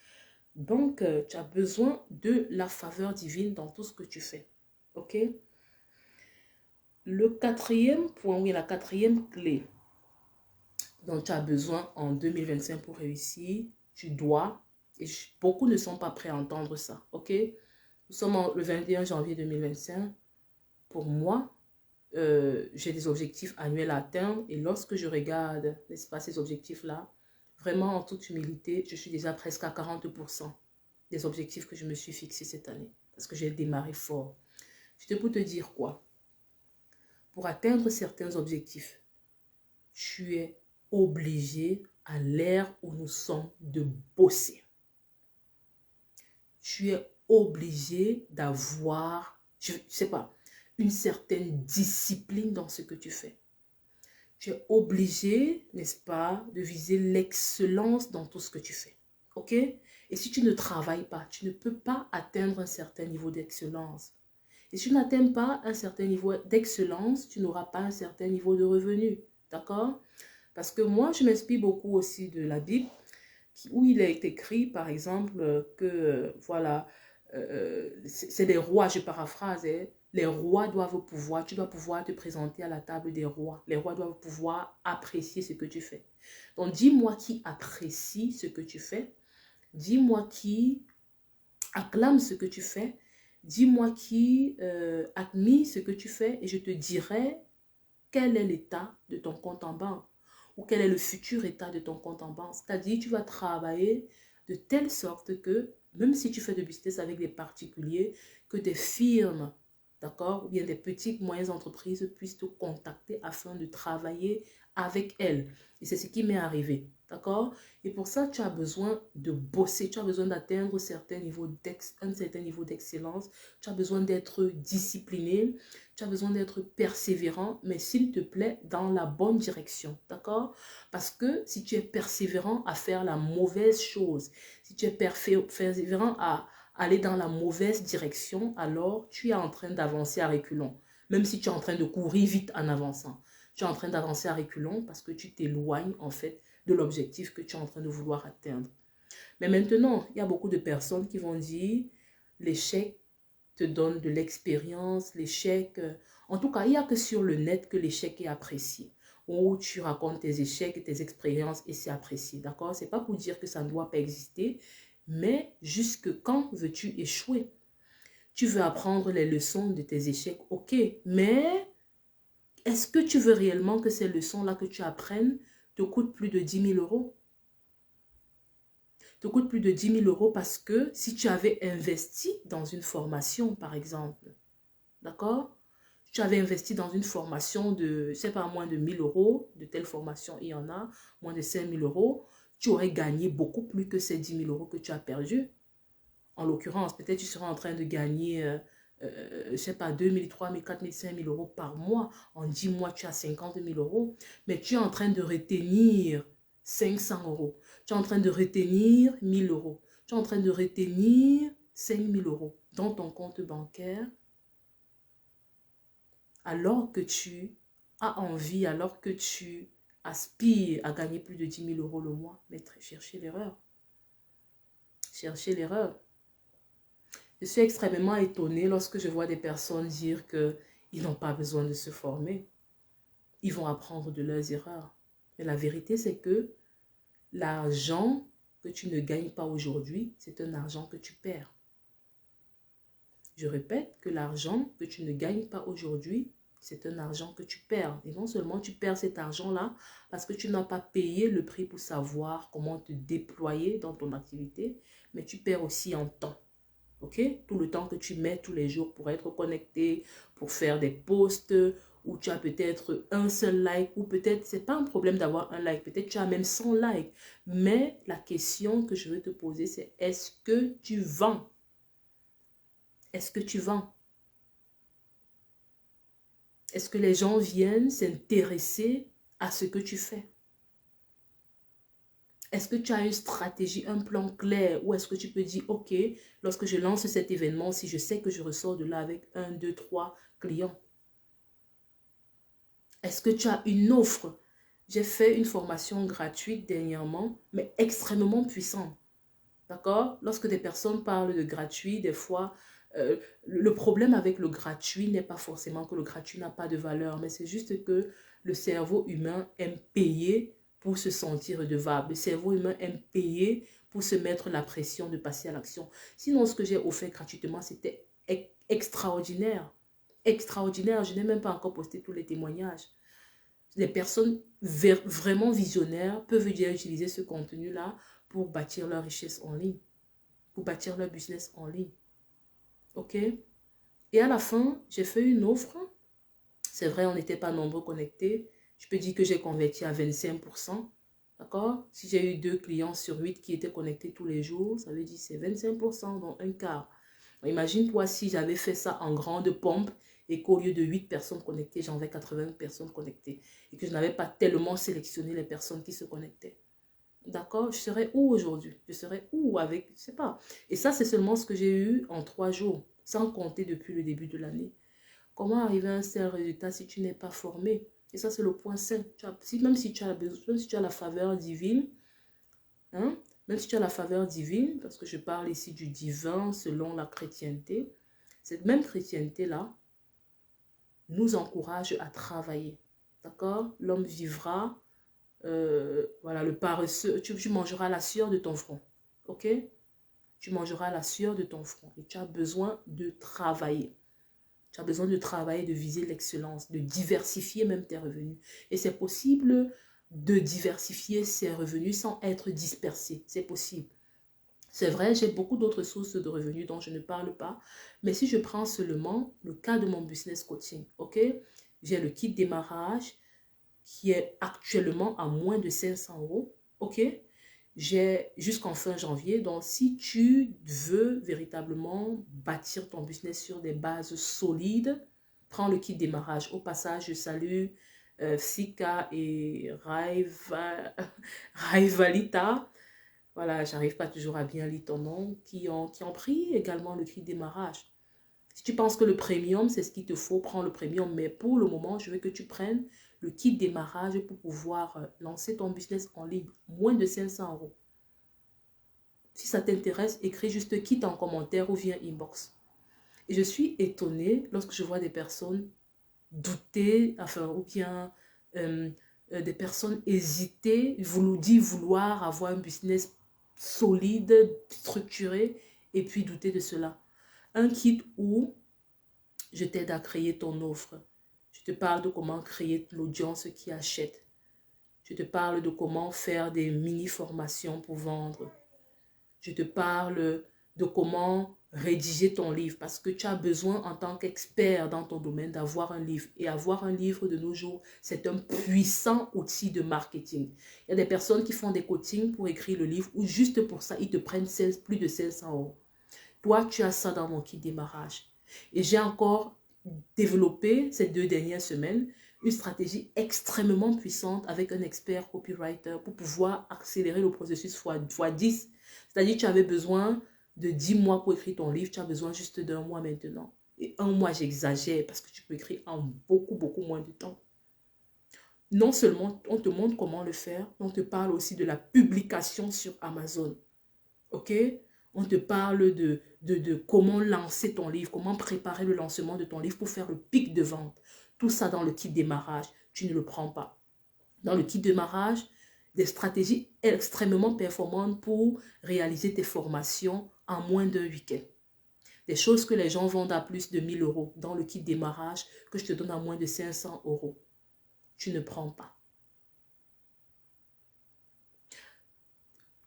Donc, tu as besoin de la faveur divine dans tout ce que tu fais. OK? Le quatrième point, oui, la quatrième clé dont tu as besoin en 2025 pour réussir, tu dois, et beaucoup ne sont pas prêts à entendre ça, ok? Nous sommes le 21 janvier 2025. Pour moi, j'ai des objectifs annuels à atteindre et lorsque je regarde, n'est-ce pas, ces objectifs-là, vraiment en toute humilité, je suis déjà presque à 40% des objectifs que je me suis fixés cette année parce que j'ai démarré fort. C'était pour te dire quoi? Pour atteindre certains objectifs, tu es obligé à l'ère où nous sommes de bosser. Tu es obligé d'avoir, je ne sais pas, une certaine discipline dans ce que tu fais. Tu es obligé, n'est-ce pas, de viser l'excellence dans tout ce que tu fais. Ok? Et si tu ne travailles pas, tu ne peux pas atteindre un certain niveau d'excellence. Et si tu n'atteins pas un certain niveau d'excellence, tu n'auras pas un certain niveau de revenu. D'accord? Parce que moi, je m'inspire beaucoup aussi de la Bible, où il est écrit, par exemple, que, voilà, c'est des rois, je paraphrase, hein, les rois doivent pouvoir, tu dois pouvoir te présenter à la table des rois. Les rois doivent pouvoir apprécier ce que tu fais. Donc, dis-moi qui apprécie ce que tu fais. Dis-moi qui acclame ce que tu fais. Dis-moi qui admire ce que tu fais et je te dirai quel est l'état de ton compte en banque ou quel est le futur état de ton compte en banque. C'est-à-dire, tu vas travailler de telle sorte que, même si tu fais de business avec des particuliers, que des firmes, d'accord, ou bien des petites, moyennes entreprises puissent te contacter afin de travailler avec elles. Et c'est ce qui m'est arrivé, d'accord? Et pour ça, tu as besoin de bosser, tu as besoin d'atteindre un certain niveau d'excellence, tu as besoin d'être discipliné, tu as besoin d'être persévérant, mais s'il te plaît, dans la bonne direction, d'accord? Parce que si tu es persévérant à faire la mauvaise chose, si tu es persévérant à aller dans la mauvaise direction, alors tu es en train d'avancer à reculons. Même si tu es en train de courir vite en avançant, tu es en train d'avancer à reculons parce que tu t'éloignes en fait de l'objectif que tu es en train de vouloir atteindre. Mais maintenant, il y a beaucoup de personnes qui vont dire l'échec te donne de l'expérience, l'échec. En tout cas, il n'y a que sur le net que l'échec est apprécié. Où tu racontes tes échecs et tes expériences et c'est apprécié. D'accord? Ce n'est pas pour dire que ça ne doit pas exister, mais jusque quand veux-tu échouer? Tu veux apprendre les leçons de tes échecs, ok. Mais est-ce que tu veux réellement que ces leçons-là que tu apprennes te coûtent plus de 10 000 euros? Te coûte plus de 10 000 euros parce que si tu avais investi dans une formation, par exemple, d'accord? Tu avais investi dans une formation de, je ne sais pas, moins de 1 000 euros, de telle formation, il y en a, moins de 5 000 euros, tu aurais gagné beaucoup plus que ces 10 000 euros que tu as perdus. En l'occurrence, peut-être tu seras en train de gagner, je ne sais pas, 2 000, 3 000, 4 000, 5 000 euros par mois. En 10 mois, tu as 50 000 euros. Mais tu es en train de retenir 500 euros. Tu es en train de retenir 1 000 euros. Tu es en train de retenir 5 000 euros dans ton compte bancaire. Alors que tu as envie, alors que tu aspires à gagner plus de 10 000 euros le mois, mais cherchez l'erreur. Cherchez l'erreur. Je suis extrêmement étonnée lorsque je vois des personnes dire qu'ils n'ont pas besoin de se former. Ils vont apprendre de leurs erreurs. Mais la vérité, c'est que l'argent que tu ne gagnes pas aujourd'hui, c'est un argent que tu perds. Je répète que l'argent que tu ne gagnes pas aujourd'hui, c'est un argent que tu perds. Et non seulement tu perds cet argent-là parce que tu n'as pas payé le prix pour savoir comment te déployer dans ton activité, mais tu perds aussi en temps. OK? Tout le temps que tu mets tous les jours pour être connecté, pour faire des posts, où tu as peut-être un seul like, ou peut-être, c'est pas un problème d'avoir un like, peut-être tu as même 100 likes. Mais la question que je veux te poser, c'est est-ce que tu vends? Est-ce que tu vends? Est-ce que les gens viennent s'intéresser à ce que tu fais? Est-ce que tu as une stratégie, un plan clair, ou est-ce que tu peux dire, OK, lorsque je lance cet événement, si je sais que je ressors de là avec 1, 2, 3 clients? Est-ce que tu as une offre? J'ai fait une formation gratuite dernièrement, mais extrêmement puissante. D'accord? Lorsque des personnes parlent de gratuit, des fois, le problème avec le gratuit n'est pas forcément que le gratuit n'a pas de valeur, mais c'est juste que le cerveau humain aime payer pour se sentir redevable. Le cerveau humain aime payer pour se mettre la pression de passer à l'action. Sinon, ce que j'ai offert gratuitement, c'était extraordinaire. Extraordinaire. Je n'ai même pas encore posté tous les témoignages. Les personnes vraiment visionnaires peuvent déjà utiliser ce contenu-là pour bâtir leur richesse en ligne, pour bâtir leur business en ligne. OK? Et à la fin, j'ai fait une offre. C'est vrai, on n'était pas nombreux connectés. Je peux dire que j'ai converti à 25%. D'accord? Si j'ai eu 2 clients sur 8 qui étaient connectés tous les jours, ça veut dire que c'est 25%, donc un quart. Imagine-toi si j'avais fait ça en grande pompe et qu'au lieu de 8 personnes connectées, j'en avais 80 personnes connectées et que je n'avais pas tellement sélectionné les personnes qui se connectaient. D'accord? Je serais où aujourd'hui? Je serais où avec, je ne sais pas. Et ça, c'est seulement ce que j'ai eu en 3 jours, sans compter depuis le début de l'année. Comment arriver à un tel résultat si tu n'es pas formé? Et ça, c'est le point 5. Même si tu as la faveur divine, hein, même si tu as la faveur divine, parce que je parle ici du divin selon la chrétienté, cette même chrétienté-là nous encourage à travailler. D'accord? L'homme vivra, voilà, le paresseux, tu mangeras la sueur de ton front. OK? Tu mangeras la sueur de ton front. Et tu as besoin de travailler. Tu as besoin de travailler, de viser l'excellence, de diversifier même tes revenus. Et c'est possible de diversifier ses revenus sans être dispersé. C'est possible. C'est vrai, j'ai beaucoup d'autres sources de revenus dont je ne parle pas. Mais si je prends seulement le cas de mon business coaching, ok? J'ai le kit démarrage qui est actuellement à moins de 500 euros, ok? J'ai jusqu'en fin janvier. Donc, si tu veux véritablement bâtir ton business sur des bases solides, prends le kit démarrage. Au passage, je salue Sika et Raivalita. Voilà, j'arrive pas toujours à bien lire ton nom, qui ont pris également le kit démarrage. Si tu penses que le premium, c'est ce qu'il te faut, prends le premium. Mais pour le moment, je veux que tu prennes le kit démarrage pour pouvoir lancer ton business en ligne. Moins de 500 euros. Si ça t'intéresse, écris juste kit en commentaire ou viens inbox. Et je suis étonnée lorsque je vois des personnes douter, enfin, ou bien des personnes hésiter, vouloir avoir un business solide, structuré, et puis douter de cela. Un kit où je t'aide à créer ton offre. Je te parle de comment créer l'audience qui achète. Je te parle de comment faire des mini-formations pour vendre. Je te parle de comment rédiger ton livre parce que tu as besoin en tant qu'expert dans ton domaine d'avoir un livre. Et avoir un livre de nos jours, c'est un puissant outil de marketing. Il y a des personnes qui font des coachings pour écrire le livre ou juste pour ça, ils te prennent plus de 500 euros. Toi, tu as ça dans mon kit démarrage. Et j'ai encore développé ces 2 dernières semaines une stratégie extrêmement puissante avec un expert copywriter pour pouvoir accélérer le processus fois 10. C'est-à-dire que tu avais besoin de 10 mois pour écrire ton livre, tu as besoin juste d'1 mois maintenant. Et 1 mois, j'exagère parce que tu peux écrire en beaucoup, beaucoup moins de temps. Non seulement on te montre comment le faire, on te parle aussi de la publication sur Amazon. OK? On te parle de comment lancer ton livre, comment préparer le lancement de ton livre pour faire le pic de vente. Tout ça dans le kit démarrage, tu ne le prends pas. Dans le kit démarrage, des stratégies extrêmement performantes pour réaliser tes formations en moins d'un week-end. Des choses que les gens vendent à plus de 1000 euros dans le kit démarrage que je te donne à moins de 500 euros. Tu ne prends pas.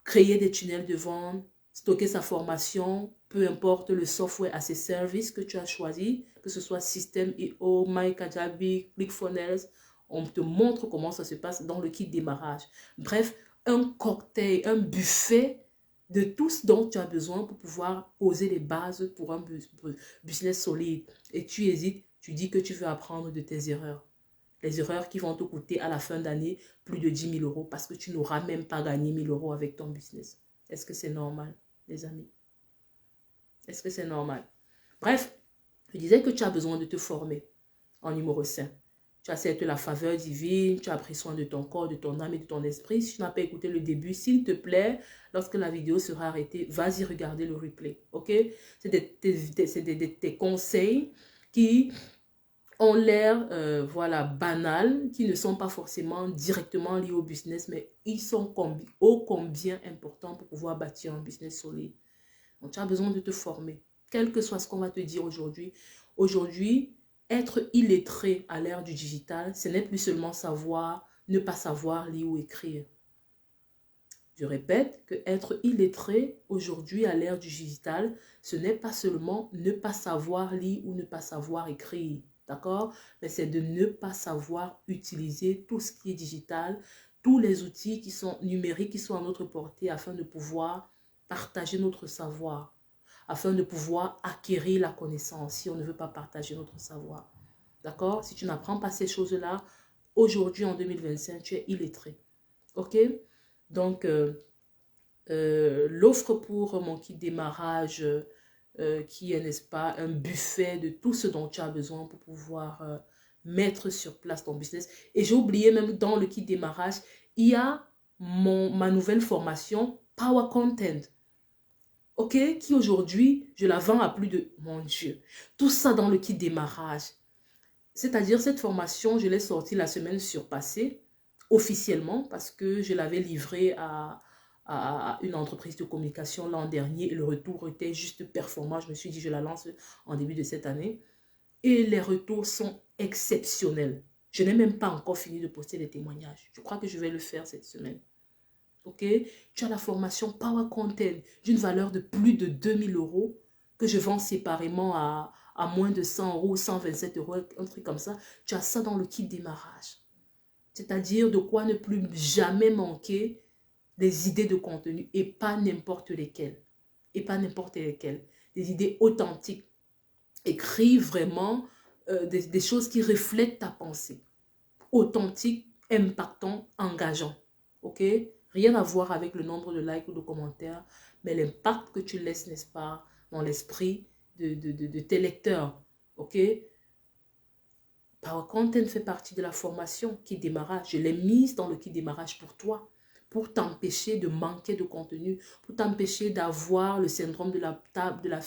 Créer des tunnels de vente, stocker sa formation, peu importe le software à ses services que tu as choisi, que ce soit System.io, MyKajabi, ClickFunnels, on te montre comment ça se passe dans le kit démarrage. Bref, un cocktail, un buffet de tout ce dont tu as besoin pour pouvoir poser les bases pour un business solide. Et tu hésites, tu dis que tu veux apprendre de tes erreurs. Les erreurs qui vont te coûter à la fin d'année plus de 10 000 euros parce que tu n'auras même pas gagné 1000 euros avec ton business. Est-ce que c'est normal, les amis? Est-ce que c'est normal? Bref, je disais que tu as besoin de te former en numéro 5. Tu acceptes la faveur divine, tu as pris soin de ton corps, de ton âme et de ton esprit. Si tu n'as pas écouté le début, s'il te plaît, lorsque la vidéo sera arrêtée, vas-y regarder le replay, ok? C'est des conseils qui ont l'air, voilà, banals, qui ne sont pas forcément directement liés au business, mais ils sont ô combien importants pour pouvoir bâtir un business solide. Donc, tu as besoin de te former, quel que soit ce qu'on va te dire aujourd'hui. Aujourd'hui, être illettré à l'ère du digital, ce n'est plus seulement savoir, ne pas savoir lire ou écrire. Je répète que être illettré aujourd'hui à l'ère du digital, ce n'est pas seulement ne pas savoir lire ou ne pas savoir écrire. D'accord? Mais c'est de ne pas savoir utiliser tout ce qui est digital, tous les outils qui sont numériques, qui sont à notre portée afin de pouvoir partager notre savoir, afin de pouvoir acquérir la connaissance si on ne veut pas partager notre savoir. D'accord? Si tu n'apprends pas ces choses-là, aujourd'hui en 2025, tu es illettré. Ok? Donc, l'offre pour mon kit démarrage qui est, n'est-ce pas, un buffet de tout ce dont tu as besoin pour pouvoir mettre sur place ton business. Et j'ai oublié même dans le kit démarrage, il y a ma nouvelle formation Power Content. Ok, qui aujourd'hui, je la vends à plus de, mon Dieu, tout ça dans le kit démarrage. C'est-à-dire cette formation, je l'ai sortie la semaine surpassée, officiellement, parce que je l'avais livrée à une entreprise de communication l'an dernier et le retour était juste performant. Je me suis dit, je la lance en début de cette année. Et les retours sont exceptionnels. Je n'ai même pas encore fini de poster les témoignages. Je crois que je vais le faire cette semaine. Ok? Tu as la formation Power Content d'une valeur de plus de 2000 euros que je vends séparément à moins de 100 euros, 127 euros, un truc comme ça. Tu as ça dans le kit démarrage. C'est-à-dire de quoi ne plus jamais manquer des idées de contenu et pas n'importe lesquelles. Et pas n'importe lesquelles. Des idées authentiques. Écris vraiment des choses qui reflètent ta pensée. Authentique, impactant, engageant. Ok? Rien à voir avec le nombre de likes ou de commentaires, mais l'impact que tu laisses, n'est-ce pas, dans l'esprit de tes lecteurs. Ok? Power Content fait partie de la formation qui démarrage. Je l'ai mise dans le qui démarrage pour toi, pour t'empêcher de manquer de contenu, pour t'empêcher d'avoir le syndrome de la table, de la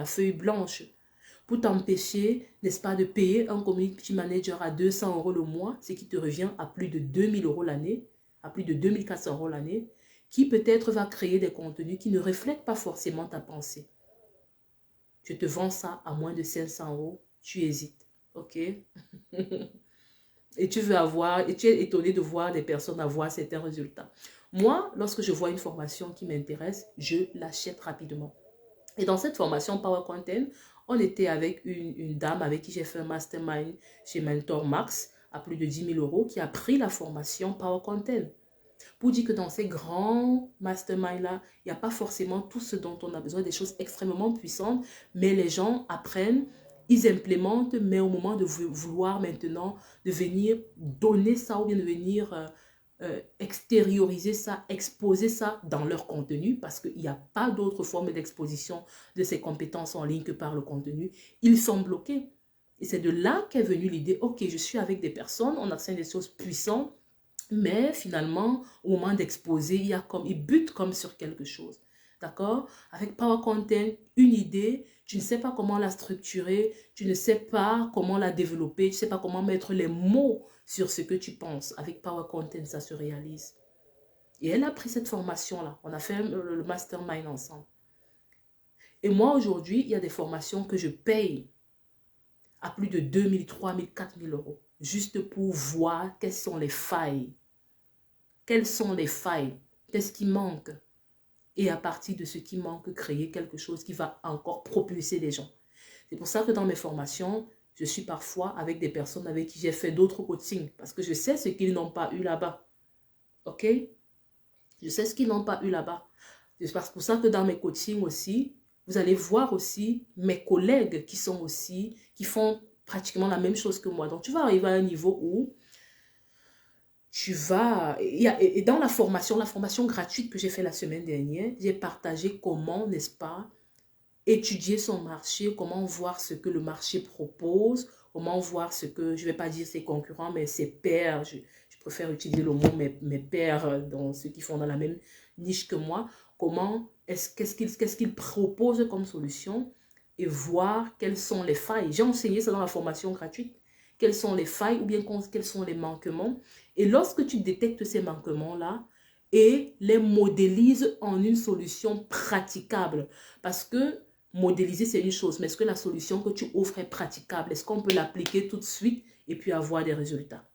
feuille blanche, pour t'empêcher, n'est-ce pas, de payer un community manager à 200 euros le mois, ce qui te revient à plus de 2000 euros l'année, à plus de 2400 euros l'année, qui peut-être va créer des contenus qui ne reflètent pas forcément ta pensée. Je te vends ça à moins de 500 euros, tu hésites, ok? Et tu veux avoir, et tu es étonné de voir des personnes avoir certains résultats. Moi, lorsque je vois une formation qui m'intéresse, je l'achète rapidement. Et dans cette formation Power Content, on était avec une dame avec qui j'ai fait un mastermind chez Mentor Max à plus de 10 000 euros qui a pris la formation Power Content. Pour dire que dans ces grands masterminds-là, il n'y a pas forcément tout ce dont on a besoin, des choses extrêmement puissantes, mais les gens apprennent, ils implémentent, mais au moment de vouloir maintenant de venir donner ça ou bien de venir extérioriser ça, exposer ça dans leur contenu, parce qu'il n'y a pas d'autre forme d'exposition de ces compétences en ligne que par le contenu, ils sont bloqués. Et c'est de là qu'est venue l'idée, ok, je suis avec des personnes, on enseigne des choses puissantes, mais finalement, au moment d'exposer, il bute comme sur quelque chose. D'accord? Avec Power Content, une idée, tu ne sais pas comment la structurer, tu ne sais pas comment la développer, tu ne sais pas comment mettre les mots sur ce que tu penses. Avec Power Content, ça se réalise. Et elle a pris cette formation-là. On a fait le mastermind ensemble. Et moi, aujourd'hui, il y a des formations que je paye à plus de 2 000, 3 000, 4 000 euros, juste pour voir quelles sont les failles. Quelles sont les failles? Qu'est-ce qui manque? Et à partir de ce qui manque, créer quelque chose qui va encore propulser les gens. C'est pour ça que dans mes formations, je suis parfois avec des personnes avec qui j'ai fait d'autres coachings, parce que je sais ce qu'ils n'ont pas eu là-bas. OK? Je sais ce qu'ils n'ont pas eu là-bas. C'est pour ça que dans mes coachings aussi, vous allez voir aussi mes collègues qui font pratiquement la même chose que moi. Donc, tu vas arriver à un niveau où tu vas... Et dans la formation gratuite que j'ai fait la semaine dernière, j'ai partagé comment, n'est-ce pas, étudier son marché, comment voir ce que le marché propose, comment voir ce que, je ne vais pas dire ses concurrents, mais ses pairs, je préfère utiliser le mot mes pairs, dans ceux qui font dans la même niche que moi, qu'est-ce qu'ils proposent comme solution et voir quelles sont les failles. J'ai enseigné ça dans la formation gratuite. Quelles sont les failles ou bien quels sont les manquements. Et lorsque tu détectes ces manquements-là, et les modélises en une solution praticable. Parce que modéliser, c'est une chose, mais est-ce que la solution que tu offres est praticable? Est-ce qu'on peut l'appliquer tout de suite et puis avoir des résultats?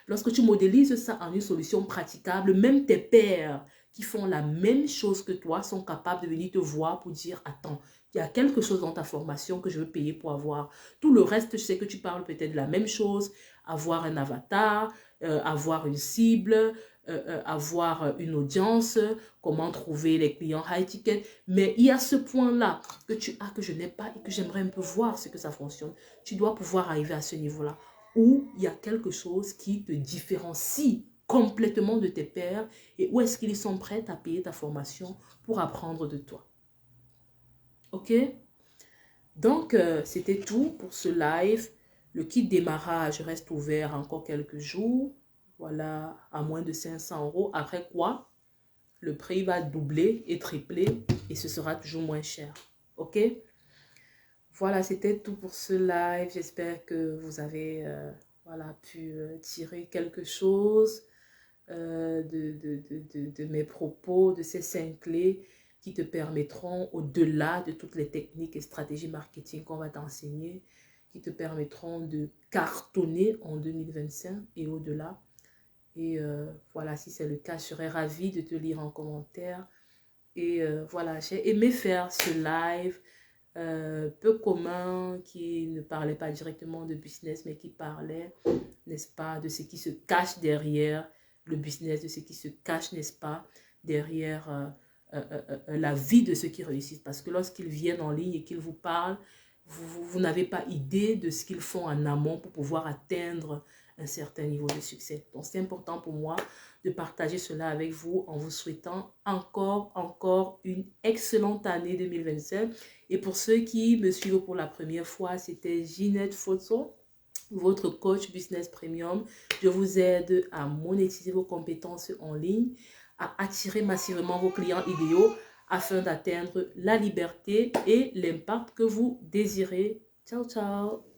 Lorsque tu modélises ça en une solution praticable, même tes pairs qui font la même chose que toi sont capables de venir te voir pour dire, attends, il y a quelque chose dans ta formation que je veux payer pour avoir. Tout le reste, je sais que tu parles peut-être de la même chose, avoir un avatar, avoir une cible, avoir une audience, comment trouver les clients high ticket. Mais il y a ce point-là que tu as, que je n'ai pas et que j'aimerais un peu voir ce que ça fonctionne. Tu dois pouvoir arriver à ce niveau-là où il y a quelque chose qui te différencie complètement de tes pairs et où est-ce qu'ils sont prêts à payer ta formation pour apprendre de toi. OK? Donc, c'était tout pour ce live. Le kit démarrage reste ouvert encore quelques jours. Voilà, à moins de 500 euros. Après quoi, le prix va doubler et tripler et ce sera toujours moins cher. OK? Voilà, c'était tout pour ce live. J'espère que vous avez voilà, pu tirer quelque chose de mes propos, de ces 5 clés qui te permettront, au-delà de toutes les techniques et stratégies marketing qu'on va t'enseigner, qui te permettront de cartonner en 2025 et au-delà. Et voilà, si c'est le cas, je serais ravie de te lire en commentaire. Et voilà, j'ai aimé faire ce live peu commun, qui ne parlait pas directement de business, mais qui parlait, n'est-ce pas, de ce qui se cache derrière le business, de ce qui se cache, n'est-ce pas, derrière la vie de ceux qui réussissent. Parce que lorsqu'ils viennent en ligne et qu'ils vous parlent, vous n'avez pas idée de ce qu'ils font en amont pour pouvoir atteindre un certain niveau de succès. Donc, c'est important pour moi de partager cela avec vous en vous souhaitant encore une excellente année 2025. Et pour ceux qui me suivent pour la première fois, c'était Ginette Foto, votre coach business premium. Je vous aide à monétiser vos compétences en ligne, à attirer massivement vos clients idéaux afin d'atteindre la liberté et l'impact que vous désirez. Ciao, ciao!